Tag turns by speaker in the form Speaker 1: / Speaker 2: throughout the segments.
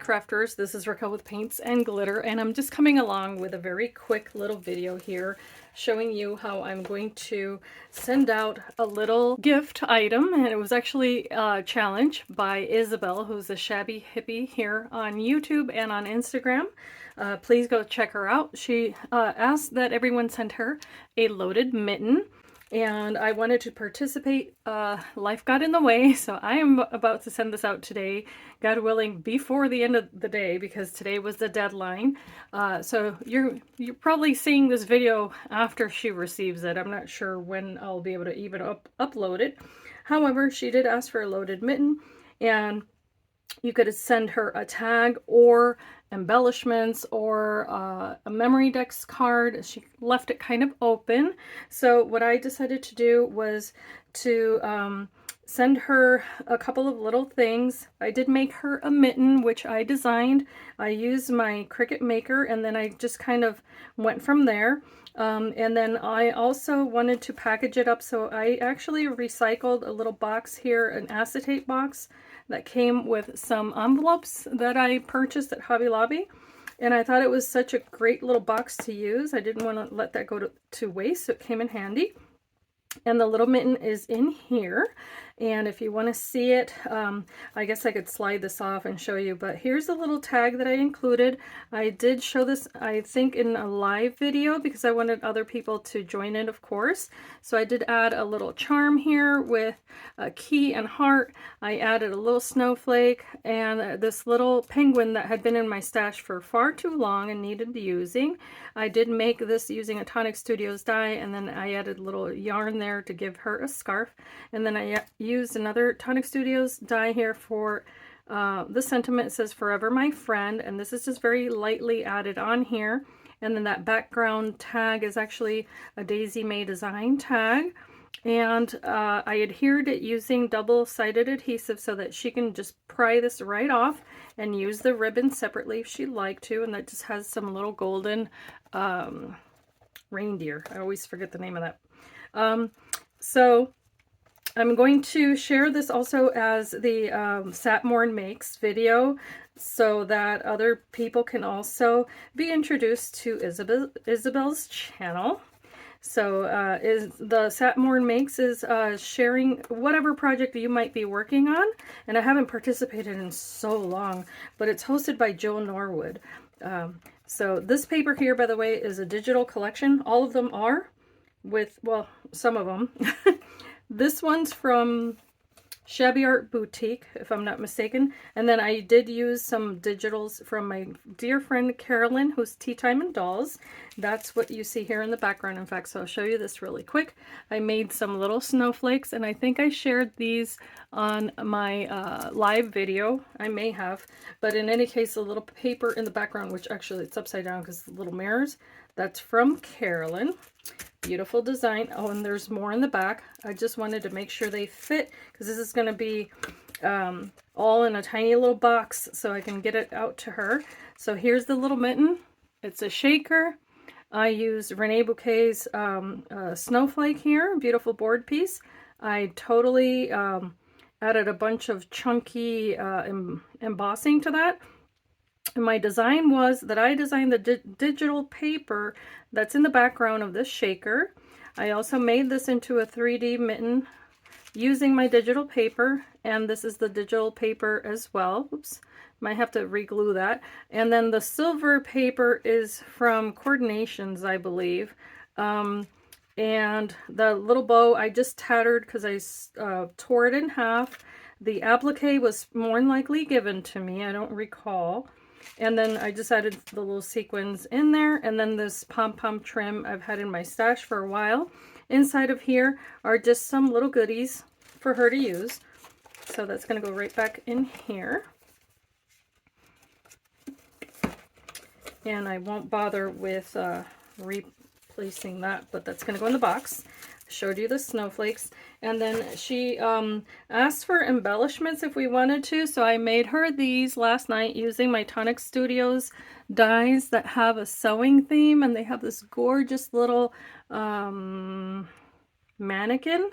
Speaker 1: crafters. This is Raquel with Paints and Glitter, and I'm just coming along with a very quick little video here showing you how I'm going to send out a little gift item. And it was actually a challenge by Isabel, who's a Shabby Hippie here on YouTube and on Instagram. Please go check her out. She asked that everyone send her a loaded mitten, and I wanted to participate. Life got in the way, so I am about to send this out today, God willing, before the end of the day, because today was the deadline. So you're probably seeing this video after she receives it. I'm not sure when I'll be able to even upload it. However, she did ask for a loaded mitten, and you could send her a tag or embellishments or a memory decks card. She left it kind of open. So what I decided to do was to send her a couple of little things. I did make her a mitten, which I designed. I used my Cricut Maker, and then I just kind of went from there. And then I also wanted to package it up, so I actually recycled a little box here, an acetate box that came with some envelopes that I purchased at Hobby Lobby. And I thought it was such a great little box to use. I didn't want to let that go to waste, so it came in handy. And the little mitten is in here. And if you want to see it, I guess I could slide this off and show you, but here's the little tag that I included. I did show this, I think, in a live video because I wanted other people to join in, of course. So I did add a little charm here with a key and heart. I added a little snowflake and this little penguin that had been in my stash for far too long and needed using. I did make this using a Tonic Studios die, and then I added a little yarn there to give her a scarf. And then I used another Tonic Studios die here for the sentiment. It says "Forever My Friend," and this is just very lightly added on here. And then that background tag is actually a Daisy May design tag. And I adhered it using double-sided adhesive so that she can just pry this right off and use the ribbon separately if she'd like to. And that just has some little golden reindeer. I always forget the name of that. So I'm going to share this also as the Satmorn Makes video so that other people can also be introduced to Isabel's channel. So the Satmorn Makes is sharing whatever project you might be working on, and I haven't participated in so long, but it's hosted by Jillian Norwood. So this paper here, by the way, is a digital collection. All of them are, with, well, some of them. This one's from Shabby Art Boutique, if I'm not mistaken. And then I did use some digitals from my dear friend Carolyn, who's Teatime and Dolls. That's what you see here in the background, in fact, so I'll show you this really quick. I made some little snowflakes, and I think I shared these on my live video. I may have, but in any case, a little paper in the background, which actually it's upside down because the little mirrors, that's from Carolyn. Beautiful design. Oh, and there's more in the back. I just wanted to make sure they fit because this is going to be all in a tiny little box so I can get it out to her. So here's the little mitten. It's a shaker. I used Renee Bouquet's snowflake here, beautiful board piece. I totally added a bunch of chunky embossing to that. And my design was that I designed the digital paper that's in the background of this shaker. I also made this into a 3D mitten using my digital paper, and this is the digital paper as well. Oops, might have to re-glue that. And then the silver paper is from Coordinations, I believe. And the little bow I just tattered because I tore it in half. The applique was more than likely given to me, I don't recall. And then I just added the little sequins in there, and then this pom-pom trim I've had in my stash for a while. Inside of here are just some little goodies for her to use. So that's going to go right back in here. And I won't bother with replacing that, but that's going to go in the box. Showed you the snowflakes. And then she asked for embellishments if we wanted to, so I made her these last night using my Tonic Studios dies that have a sewing theme, and they have this gorgeous little mannequin,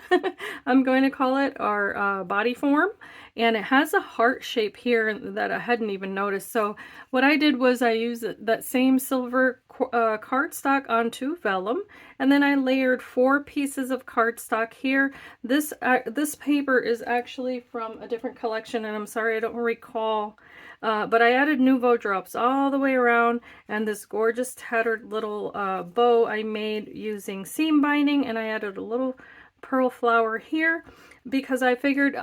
Speaker 1: I'm going to call it, or body form. and it has a heart shape here that I hadn't even noticed. So what I did was I used that same silver cardstock onto vellum, and then I layered 4 pieces of cardstock here. This paper is actually from a different collection, and I'm sorry I don't recall, but I added Nuvo drops all the way around, and this gorgeous tattered little bow I made using seam binding, and I added a little pearl flower here because I figured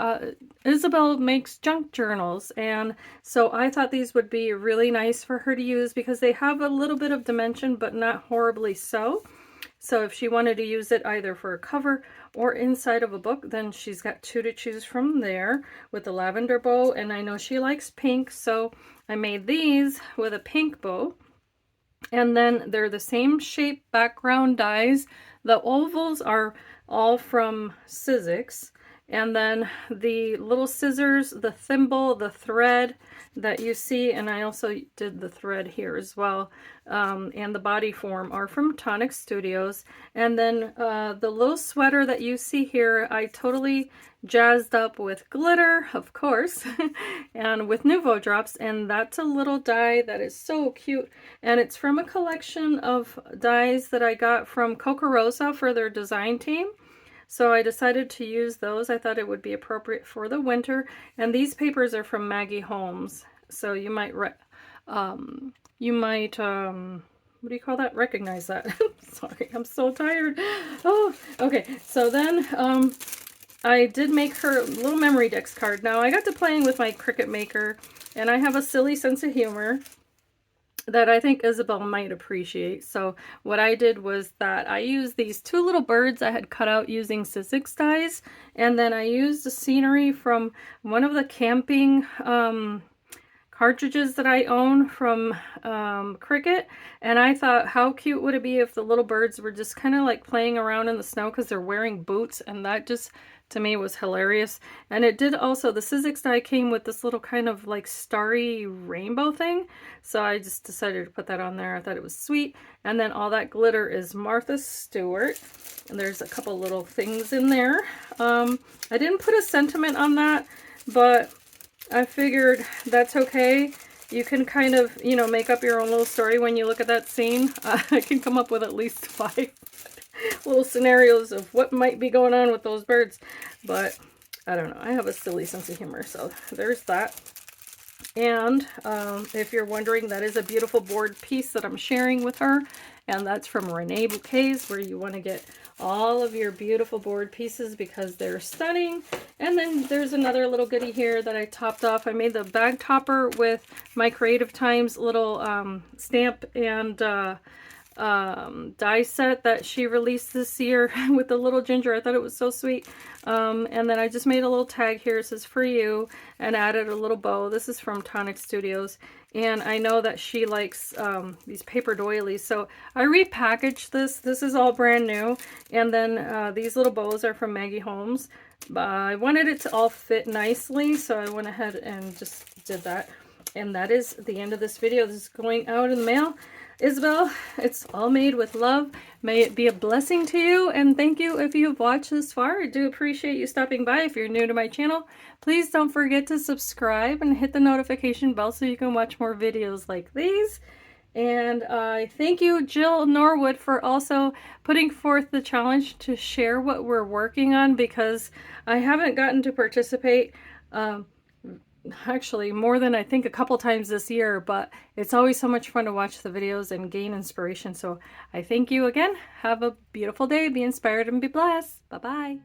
Speaker 1: Isabel makes junk journals, and so I thought these would be really nice for her to use because they have a little bit of dimension but not horribly so. So if she wanted to use it either for a cover or inside of a book, then she's got 2 to choose from there with the lavender bow, and I know she likes pink, so I made these with a pink bow. And then they're the same shape background dies. The ovals are all from Sizzix. And then the little scissors, the thimble, the thread that you see, and I also did the thread here as well, and the body form are from Tonic Studios. And then the little sweater that you see here, I totally jazzed up with glitter, of course, and with Nuvo drops, and that's a little die that is so cute, and it's from a collection of dies that I got from Kokorosa for their design team. So I decided to use those. I thought it would be appropriate for the winter. And these papers are from Maggie Holmes. So you might, what do you call that? Recognize that. Sorry, I'm so tired. Oh, okay. So then I did make her a little memory decks card. Now I got to playing with my Cricut Maker, and I have a silly sense of humor that I think Isabel might appreciate. So what I did was that I used these 2 little birds I had cut out using Sizzix dies, and then I used the scenery from one of the camping cartridges that I own from Cricut, and I thought how cute would it be if the little birds were just kind of like playing around in the snow because they're wearing boots, and that just to me was hilarious. And it did also, the Sizzix die came with this little kind of like starry rainbow thing, so I just decided to put that on there. I thought it was sweet. And then all that glitter is Martha Stewart, and there's a couple little things in there. I didn't put a sentiment on that, but I figured that's okay. You can kind of, you know, make up your own little story when you look at that scene. I can come up with at least 5 little scenarios of what might be going on with those birds, but I don't know. I have a silly sense of humor, so there's that. And if you're wondering, that is a beautiful board piece that I'm sharing with her, and that's from Renee Bouquets, where you want to get all of your beautiful board pieces because they're stunning. And then there's another little goodie here that I topped off. I made the bag topper with my Creative Times little stamp and die set that she released this year with the little ginger. I thought it was so sweet. And then I just made a little tag here. It says "for you," and added a little bow. This is from Tonic Studios, and I know that she likes these paper doilies, so I repackaged this. This is all brand new. And then these little bows are from Maggie Holmes. I wanted it to all fit nicely, so I went ahead and just did that. And that is the end of this video. This is going out in the mail. Isabel, it's all made with love. May it be a blessing to you, and thank you if you've watched this far. I do appreciate you stopping by. If you're new to my channel, please don't forget to subscribe and hit the notification bell so you can watch more videos like these. And I thank you, Jill Norwood, for also putting forth the challenge to share what we're working on, because I haven't gotten to participate actually more than I think a couple times this year, but it's always so much fun to watch the videos and gain inspiration. So I thank you again. Have a beautiful day. Be inspired and be blessed. Bye-bye.